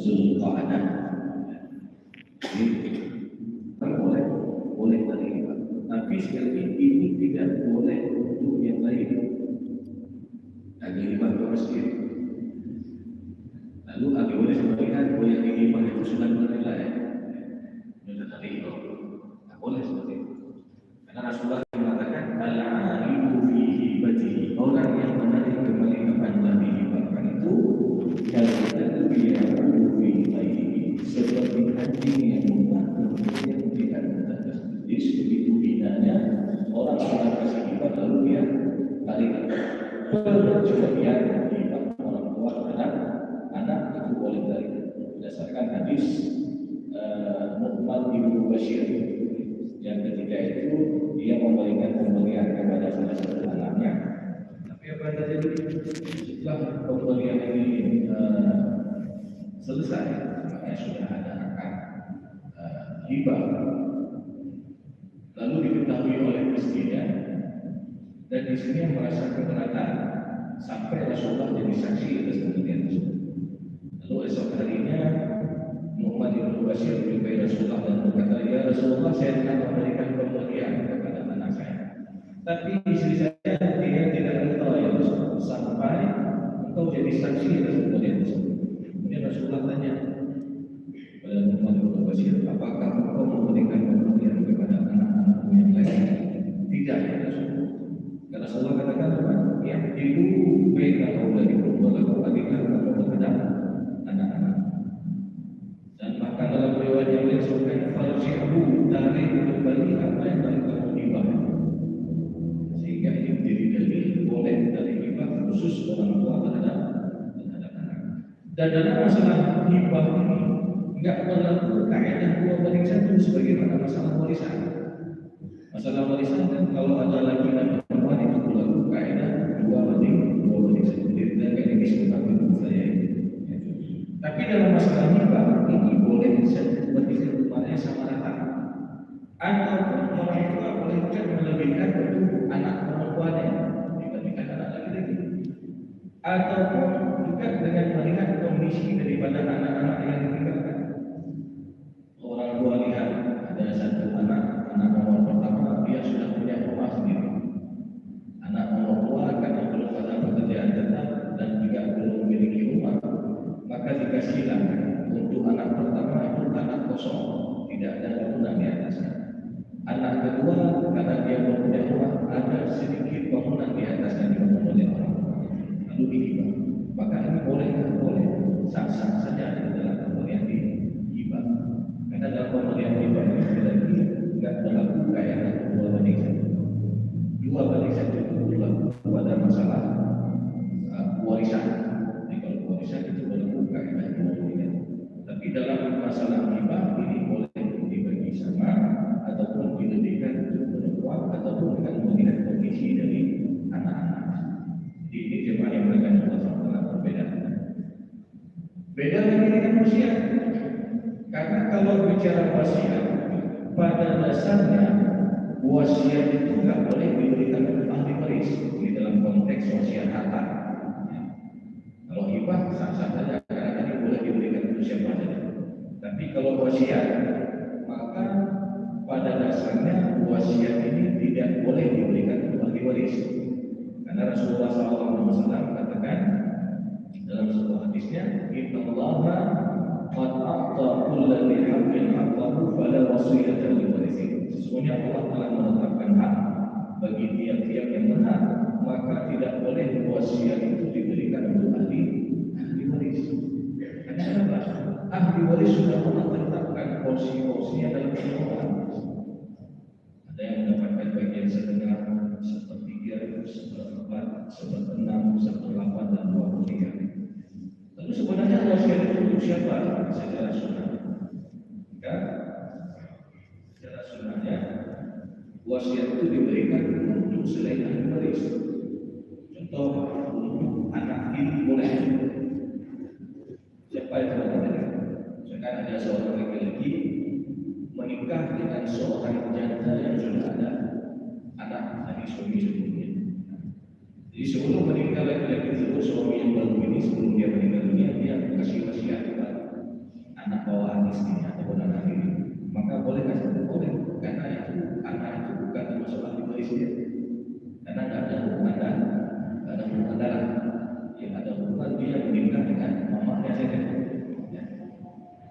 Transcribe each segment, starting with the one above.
Zulqa'dah. Ini kan boleh menerima, tapi sekali ini tidak boleh untuk yang lain. Lagi lima ke masjid. Lalu Abi boleh melihat bahwa yang lima itu sudah bernilai. Sudah tadi itu, tak boleh seperti itu. Karena Rasulullah mengatakan al-alimu fi hibatihi, orang yang menarik kembali kepada hibahkan itu kalau dia fi hibatihi seperti anjing yang yang tidak ada. Jadi begitu hinanya orang sudah kasih hibah lalu dia tarik. Kecualian hibah orang tua terhadap anak itu boleh tarik berdasarkan hadis Nu'man bin Bashir. Yang ketiga itu dia memberikan pemberian kepada salah satu anaknya. Tapi apa yang terjadi setelah pemberian ini selesai, makanya sudah ada akad hibah. Lalu diketahui oleh istrinya dan istrinya merasa keberatan sampai Rasulullah jadi saksi atas pemberian tersebut. Lalu esok harinya Nu'man bin Bashir menjumpai Rasulullah dan berkata, ya Rasulullah, saya telah memberikan pemberian kepada anak saya. Tapi istri saya dia tidak tahu ya Rasulullah, sampai engkau jadi saksi atas pemberian tersebut. Kemudian Rasulullah tanya kepada Nu'man bin Bashir, apakah engkau memberikan pemberian kepada anak-anakmu yang lain? Tidak ya Rasulullah. Karena Rasulullah katakan apa? Ya, ibu baiklah kau dari perbuatan adillah kalau terhadap anak-anak. Dan maka dalam riwayat yang lain disebutkan farji'u dari kembali apa yang mereka hibah. Sehingga ini menjadi dalil boleh dari hibah khusus orang tua terhadap anak. Dan dalam masalah hibah ini enggak berlaku kaidah 2:1 sebagaimana masalah warisan. Masalah warisan kan kalau ada laki dan perempuan itu berlaku kaidah 2:1. Tidak kayak disebutkan saya. Tapi dalam masalah hibah ini boleh seperti keduanya sama rata. Ataupun orang tua boleh melebihkan untuk anak perempuannya dibandingkan anak laki-laki. Ataupun juga dengan melihat kondisi daripada anak-anak yang ditinggalkan. Orang tua lihat ada satu anak nomor pertama dia sudah punya rumah sendiri. Anak nomor dua karena belum ada pekerjaan tetap dan juga belum memiliki rumah, maka dikasihlah untuk anak pertama itu tanah kosong, tidak ada bangunan di atasnya. Anak kedua karena dia belum punya rumah, ada sedikit bangunan di atasnya dibangun oleh orang tua, lalu dihibah. Maka ini boleh sah-sah saja di dalam pemberian hibah. Karena dalam pemberian hibah ini sekali lagi tidak berlaku kaidah 2:1. 2:1 itu berlaku pada masalah warisan. Warisan itu berlaku kaidah 2:1. Tapi dalam masalah hibah ini boleh dibagi sama ataupun dilebihkan untuk perempuan ataupun dengan melihat kondisi dari anak-anak. Jadi ini jemaah yang mereka sangat berbeda. Beda lagi dengan wasiat. Karena kalau bicara wasiat, pada dasarnya wasiat itu tidak boleh diberikan untuk ahli waris di dalam konteks wasiat harta. Kalau hibah sah-sah saja karena tadi boleh diberikan untuk siapa saja. Tapi kalau wasiat, maka pada dasarnya wasiat ini tidak boleh diberikan untuk ahli waris. Karena Rasulullah SAW katakan dalam sebuah hadisnya, Innallaha qad a'ta kulla dzi haqqin haqqahu fala wasiyata lil warithin. Sesungguhnya Allah telah menetapkan hak bagi tiap-tiap yang berhak, maka tidak boleh wasiat itu diberikan untuk ahli waris. Karena apa? Ahli waris sudah menetapkan porsi-porsinya dalam keuangan. Ada yang mendapatkan bagian setengah, sepertiga, seperempat, seperenam, seperlapan dan 2/3. Lalu sebenarnya wasiat itu untuk siapa? Secara sunnah. Ya, secara sunnahnya wasiat itu diberikan untuk selain ahli waris. Contoh untuk anak ini boleh. Siapa yang mengatakan? Misalkan ada seorang laki-laki menikah dengan seorang janda yang sudah ada anak dari suami sebelumnya. Jadi sebelum meninggal laki-laki tersebut, suami yang baru ini sebelum dia meninggal dunia, dia kasih wasiat bawaan istrinya ataupun anak ini, maka boleh kasih boleh, karena itu anak itu bukan termasuk ahli waris dia, karena tidak ada hubungan darah, yang ada hubungan dia menikah dengan mamanya saja. Ya.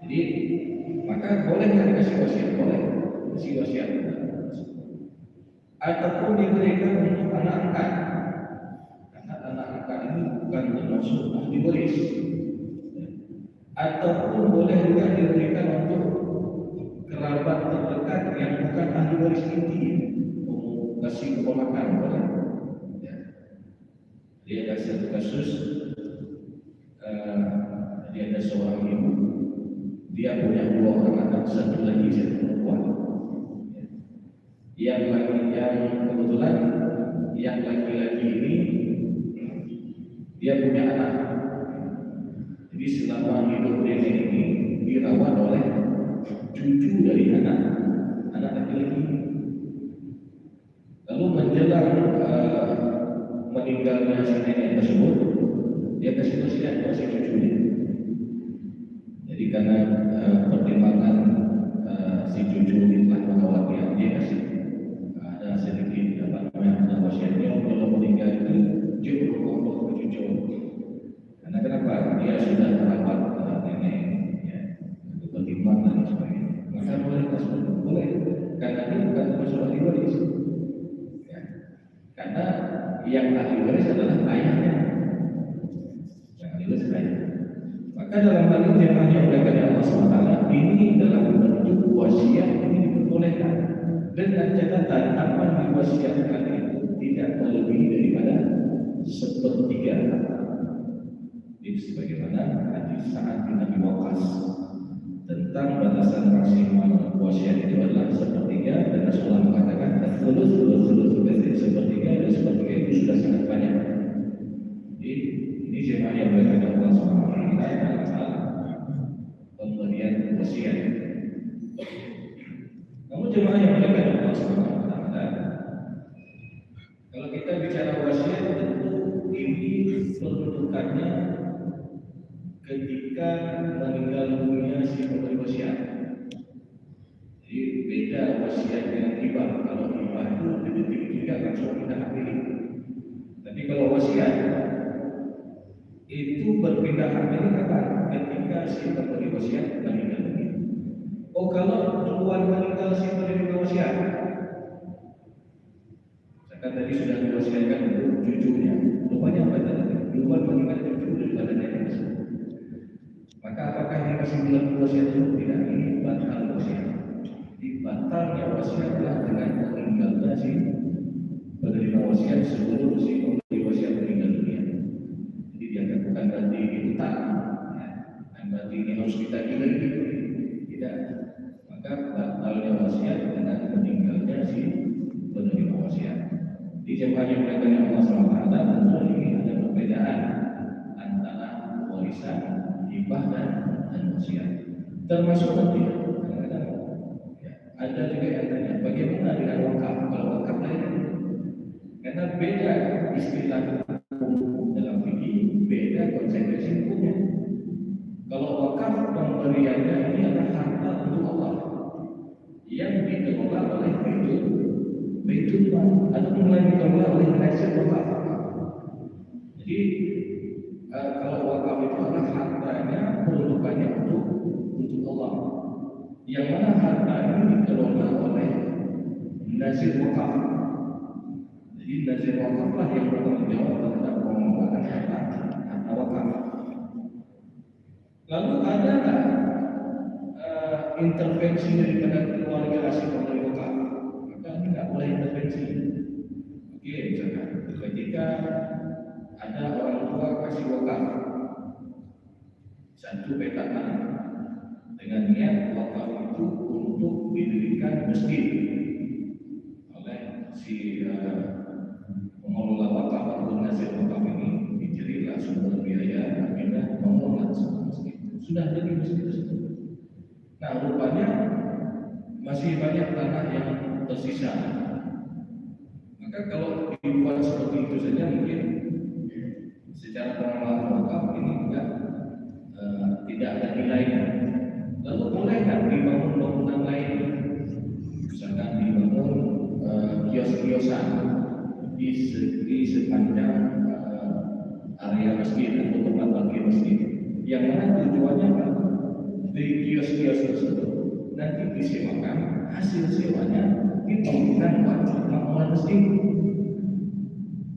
Jadi maka boleh dikasih wasiat, boleh kasih wasiat, ataupun diberikan untuk anak angkat, karena anak angkat ini bukan termasuk ahli waris. Ataupun boleh juga diberikan untuk kerabat terdekat yang bukan ahli waris inti, kasih keponakan boleh. Ya. Dia ada satu kasus, dia ada seorang ibu, dia punya 2 orang anak, satu lagi satu perempuan. Yang kebetulan yang laki-laki ini dia punya anak. Jadi selama hidup nenek ini dirawat oleh cucu dari anak laki-laki. Lalu menjelang meninggalnya si nenek tersebut, dia kasih wasiat kepada si cucunya. Jadi karena pertimbangan si cucu telah merawat dia kasih ada sedikit wasiatnya kalau meninggal itu cukup untuk cucu. Karena kenapa? Dia sudah merawat nenek, ya, untuk pertimbangan dan sebagainya. Maka boleh, karena ini bukan termasuk ahli waris. Ya. Karena yang ahli waris adalah ayahnya, yang ahli waris ayah. Maka dalam hal ini jemaah yang berkata Allah SWT, ini dalam bentuk wasiat ini diperbolehkan dengan catatan apa yang diwasiatkan itu tidak melebihi daripada 1/3. Ini sebagaimana hadis Sa'ad bin Abi Waqqas tentang batasan maksimal wasiat itu adalah 1/3, dan Rasulullah mengatakan sulus 1/3 dan 1/3 itu sudah sangat banyak. Jadi ini jemaah yang berkata Allah SWT dalam hal pemberian wasiat. Namun jemaah yang berkata Allah SWT, kalau kita bicara wasiat tentu ini peruntukannya ketika meninggal dunia si pemberi wasiat. Jadi beda wasiat dengan hibah. Kalau hibah itu di detik juga langsung kita ambil. Tapi kalau wasiat itu berpindah ambil kapan? Ketika si pemberi wasiat meninggal dunia. Oh, kalau duluan meninggal si pemberi wasiat, kan tadi sudah diwasiatkan untuk cucunya. Rupanya apa tadi? Duluan meninggal cucu daripada nenek tersebut. Maka apakah ini masih berlaku wasiat itu? Tidak, ini batal wasiat. Di batalnya wasiat adalah dengan meninggalnya si penerima wasiat sebelum si pemberi wasiat meninggal dunia. Jadi dia bukan berarti utang, ya, dan berarti ini harus kita gila. Tidak. Maka batalnya wasiat dengan meninggalnya si penerima wasiat. Di jemaah yang berkata Allah SWT, tentu ini ada perbedaan antara warisan, hibah dan wasiat. Termasuk nanti kadang-kadang ya, ada juga yang tanya bagaimana dengan wakaf? Kalau wakaf lain, karena beda istilah hukum dalam fikih, beda konsekuensi hukumnya. Kalau wakaf pemberiannya ini adalah harta untuk Allah yang dikelola oleh Baitul Mal atau mulai dikelola oleh nasib wakaf. Jadi kalau wakaf itu adalah hartanya peruntukannya untuk Allah, yang mana harta ini dikelola oleh nasib wakaf. Jadi nasib wakaf lah yang bertanggung jawab terhadap pengelolaan harta wakaf. Lalu ada tak intervensi daripada keluarga si pemberi wakaf? Maka tidak boleh intervensi. Oke, misalkan ketika ada orang tua kasih wakaf satu petak tanah dengan niat wakaf itu untuk didirikan masjid oleh si pengelola wakaf atau nasib wakaf ini, dicarilah sumber biaya akhirnya mengelola sebuah masjid. Sudah jadi masjid tersebut. Nah, rupanya masih banyak tanah yang tersisa. Maka kalau dibuat seperti itu saja mungkin secara pengelolaan wakaf ini tidak ada nilainya. Lalu dibangun bangunan lain, misalkan dibangun kios-kiosan di sepanjang area masjid atau tempat parkir masjid, yang mana tujuannya apa? Di kios-kios tersebut nanti disewakan, hasil sewanya diberikan buat bangunan masjid,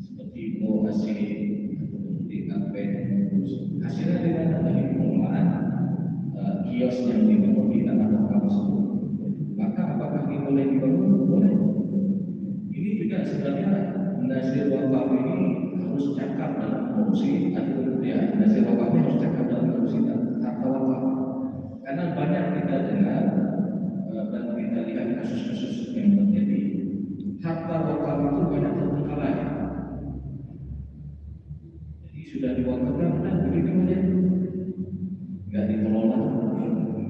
seperti masjid di kafe. Hasilnya dari mana? Dari pengelolaan kios yang dibangun di tanah lokal tersebut. Maka apakah ini boleh dibangun? Boleh. Ini juga sebenarnya nazir wakaf ini harus cakap dalam fungsi atau ya, nazir wakafnya harus cakap dalam fungsi harta wakaf. Karena banyak kita dengar dan kita lihat kasus-kasus yang terjadi, harta wakaf itu banyak terbengkalai. Jadi sudah diwakafkan dan begitu saja, nggak dikelola,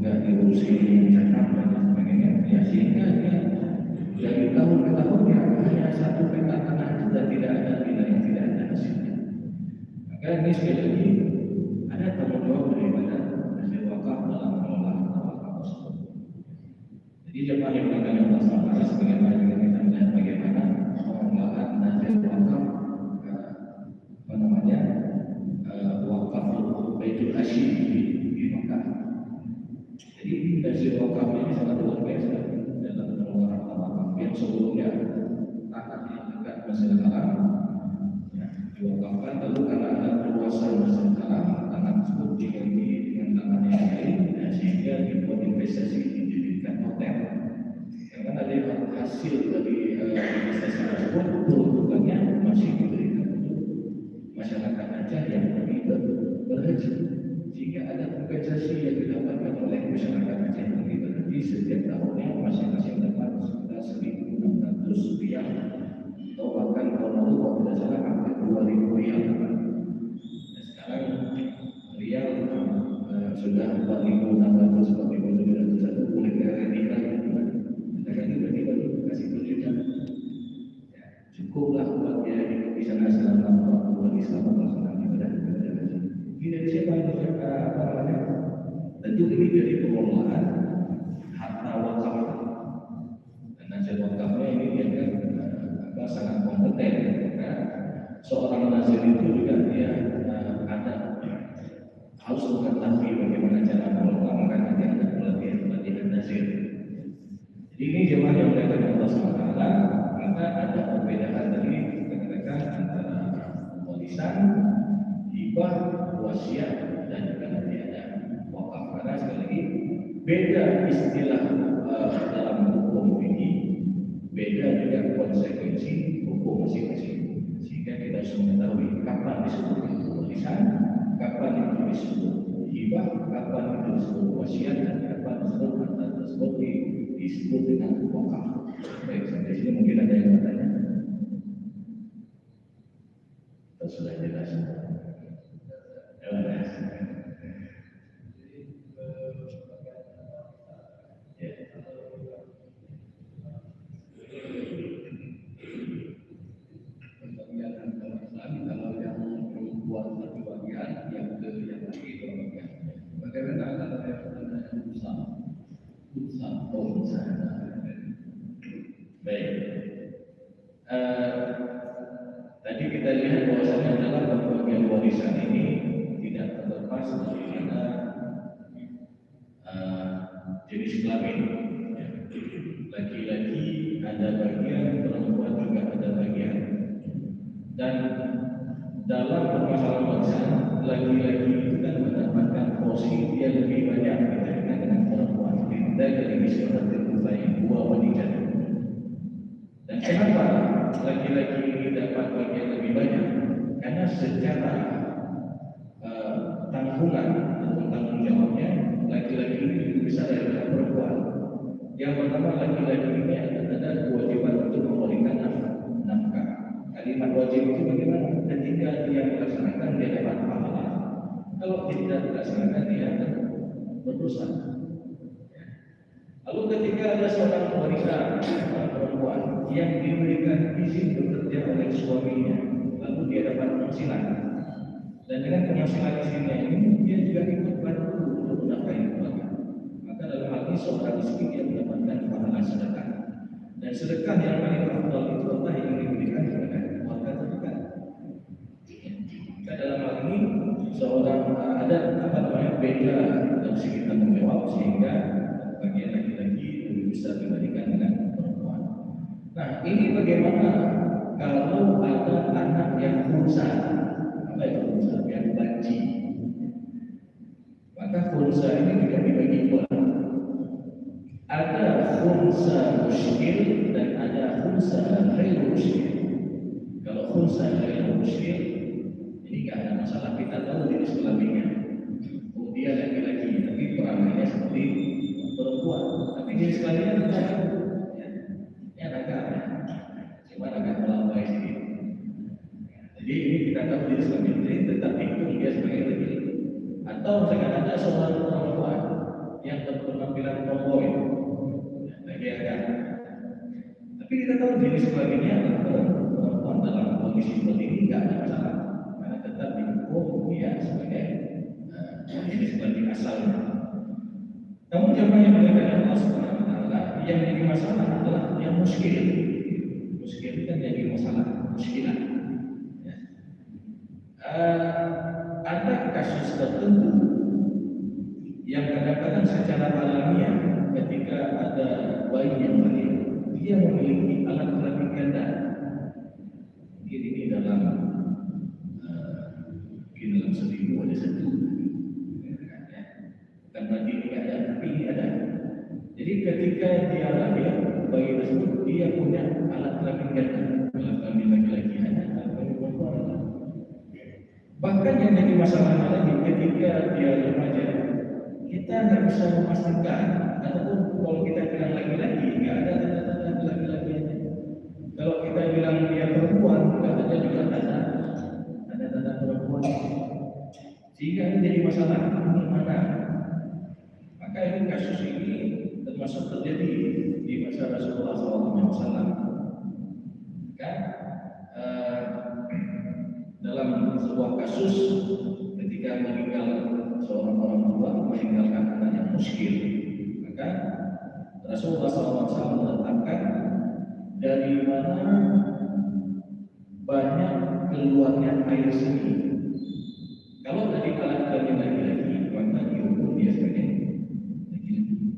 nggak diurusi cakap dan sebagainya. Ya sehingga dari tahun ke tahun ya hanya satu peta tanah sudah tidak ada tidak ada hasilnya. Maka ini sekali lagi ada tanggung jawab daripada nazir wakaf dalam mengelola harta wakaf tersebut. Jadi jemaah yang berkaitan dengan masalah sebagaimana kita melihat bagaimana pengelolaan nazir wakaf wakaf Baitul Hasyim di Makkah. Jadi nazir wakaf ini sangat luar biasa dalam mengelola harta wakaf yang sebelumnya tanah yang dekat Masjidil Haram diwakafkan, lalu karena ada perluasan Masjidil Haram, tanah tersebut diganti dengan tanah yang lain, sehingga dibuat investasi dijadikan hotel. Yang kan ada hasil dari investasi tersebut peruntukannya masih diberikan untuk masyarakat Aceh yang pergi berhaji, sehingga ada kompensasi yang didapatkan oleh masyarakat Aceh yang pergi berhaji setiap tahunnya masing-masing dapat sekitar 1.600 rupiah atau bahkan kalau tidak salah hampir 2.000 rupiah. Nah, sekarang rial sudah 4.600, 4.900 boleh kira-kira kasih berjuta, ya, cukuplah buat dia hidup di sana selama 40 hari selama pelaksanaan ibadah. Ini dari siapa itu? Apa namanya? Tentu ini dari pengelolaan harta wakaf. Dan nazir wakafnya ini dia sangat kompeten. Karena seorang nazir itu juga dia ada harus mengetahui bagaimana cara mengelola, makanya dia ada pelatihan nazir. Ini jemaah yang berkaitan Allah SWT, maka ada perbedaan dari rekan-rekan antara warisan, hibah, wasiat, dan juga nanti ada wakaf. Karena sekali lagi beda istilah dalam hukum ini, beda juga konsekuensi hukum masing-masing. Sehingga kita harus mengetahui kapan disebut itu warisan, kapan itu disebut hibah, kapan itu disebut wasiat, dan kapan disebut harta tersebut disebut dengan wakaf. Baik, sampai sini mungkin ada yang bertanya. Atau sudah jelas? Jelas. Kalau yang perempuan satu bagian, yang laki dua bagian. Bagaimana kalau yang besar? Baik. Tadi kita lihat bahwasanya dalam pembagian warisan ini tidak terlepas daripada jenis kelamin. Laki-laki ada bagian, perempuan juga ada bagian. Dan dalam permasalahan warisan, laki-laki itu kan mendapatkan porsi yang lebih banyak dibandingkan dengan perempuan. Dan dari misalnya terlalu dua wanita. Dan kenapa laki-laki ini dapat bagian lebih banyak? Karena secara tanggungan atau tanggung jawabnya laki-laki ini lebih besar daripada perempuan. Yang pertama, laki-laki ini ada kewajiban untuk memberikan nafkah. Kalimat wajib itu bagaimana? Ketika dia melaksanakan dia dapat pahala. Kalau tidak dilaksanakan dia akan berdosa. Lalu ketika ada seorang wanita perempuan yang diberikan izin bekerja oleh suaminya, lalu dia dapat penghasilan, dan dengan penghasilan istrinya ini dia juga ikut bantu untuk menafkahi keluarga. Maka dalam hal ini seorang berbeda dari segi tanggung jawab sehingga bagian laki-laki lebih besar dibandingkan dengan perempuan. Nah, ini bagaimana kalau ada anak yang khunsa? Apa itu khunsa? Yang banci. Maka khunsa ini juga dibagi dua. Ada khunsa muskil dan ada khunsa ghairu muskil. Kalau khunsa ghairu muskil ini nggak ada masalah, kita tahu jenis kelaminnya. Oh, dia laki-laki, tapi perangannya seperti perempuan. Tapi jenis kelaminnya kita tahu. Ya, agak cuma agak melambai sedikit. Jadi ini kita tahu jenis kelaminnya, tetap itu dia sebagai laki-laki. Atau misalkan ada seorang perempuan yang berpenampilan tomboy, lagi agak. Tapi kita tahu jenis kelaminnya adalah perempuan dalam kondisi seperti ini nggak ada masalah. Tetap dihukum dia sebagai jenis kelamin asalnya. Namun jemaah yang dimuliakan Allah Subhanahu wa taala, yang jadi masalah adalah yang muskil. Muskil itu kan jadi masalah, muskilah. Ya. Ada kasus tertentu yang kadang-kadang secara alamiah ketika ada bayi yang lahir, dia memiliki alat kelamin ganda. Ini dalam seribu ada satu, kan berarti ini ada, tapi ini ada. Jadi ketika dia lahir, bayi tersebut dia punya alat kelamin ganda, alat kelamin laki-laki ada, alat kelamin perempuan ada. Bahkan yang jadi masalah lagi ketika dia remaja, kita nggak bisa memastikan, ataupun kalau kita bilang laki-laki, nggak ada tanda-tanda laki-lakinya. Kalau kita bilang dia perempuan, nggak ada juga tanda perempuan. Sehingga ini jadi masalah di mana. Maka ini kasus ini termasuk terjadi di masa Rasulullah SAW. Kan dalam sebuah kasus ketika meninggal seorang orang tua meninggalkan anak yang muskil, maka Rasulullah SAW menetapkan dari mana banyak keluarnya air seni. Kalau dari alat kelamin laki-laki, maka dihukum dia sebagai laki-laki.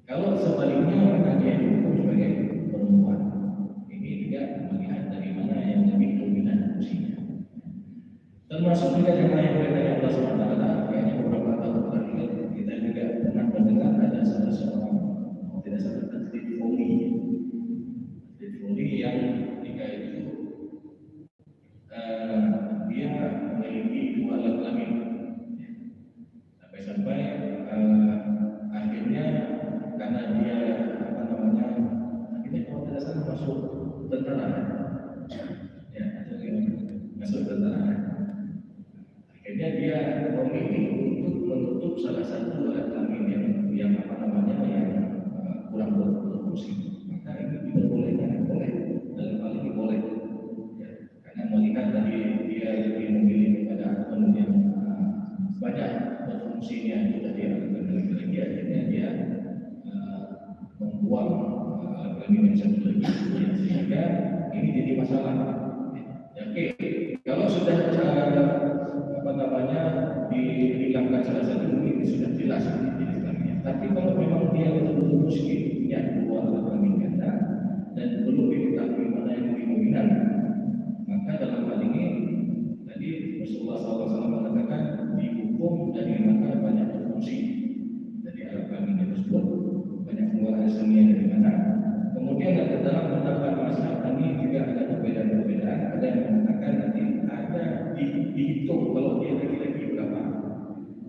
Kalau sebaliknya, maka dia dihukum sebagai perempuan. Ini juga melihat dari mana yang lebih dominan fungsinya. Termasuk juga yang lain berkaitan Allah SWT. Kayaknya beberapa tahun terakhir kita juga pernah mendengar ada salah seorang, tidak salah atlet voli yang ketika itu dia memiliki dua alat kelamin, sampai akhirnya karena dia akhirnya kalau tidak salah masuk tentara, ya masuk tentara. Akhirnya dia memilih untuk menutup salah satu alat kelamin yang kurang berfungsi. Maka ini diperbolehkan, boleh dalam hal ini boleh. Karena melihat tadi dia lebih memilih kepada yang banyak berfungsinya itu tadi lagi akhirnya dia membuang alat kelamin yang satu lagi, sehingga ini jadi masalah. Oke, kalau sudah dihilangkan salah satu ini sudah jelas jenis kelaminnya. Tapi kalau memang dia betul-betul muskil punya dua alat kelamin ganda dan belum diketahui mana yang lebih dominan, maka dalam hal ini tadi Rasulullah SAW mengatakan dihukum dari mana banyak berfungsi dari alat kelamin tersebut, banyak pengeluaran seni dari mana. Kemudian ada dalam pendapat mazhab ini juga ada perbedaan-perbedaan. Ada yang mengatakan nanti ada dihitung kalau dia laki-laki berapa,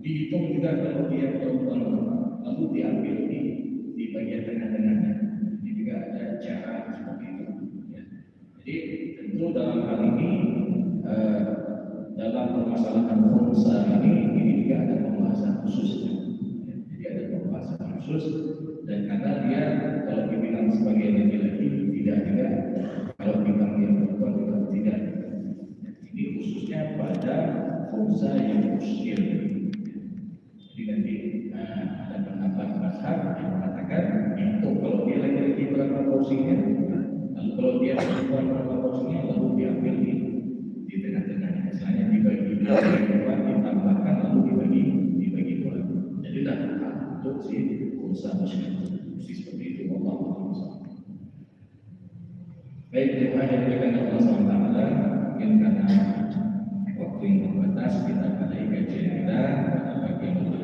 dihitung juga kalau dia perempuan berapa, lalu diambil di bagian tengah-tengahnya. Ini juga ada cara seperti itu. Ya. Jadi tentu dalam hal ini dalam permasalahan khunsa ini juga ada pembahasan khusus. Ya. Jadi ada pembahasan khusus dan karena dia kalau dibilang sebagai laki-laki tidak juga, kalau dibilang dia perempuan juga tidak. Ini khususnya pada khunsa yang muskil. Jadi nanti ada pendapat mazhab yang mengatakan itu kalau dia laki-laki berapa porsinya, lalu kalau dia perempuan berapa porsinya, lalu diambil di tengah-tengahnya. Misalnya dibagi dua, ditambahkan lalu dibagi mungkin karena waktu yang terbatas kita mulai kajian kita pada pagi yang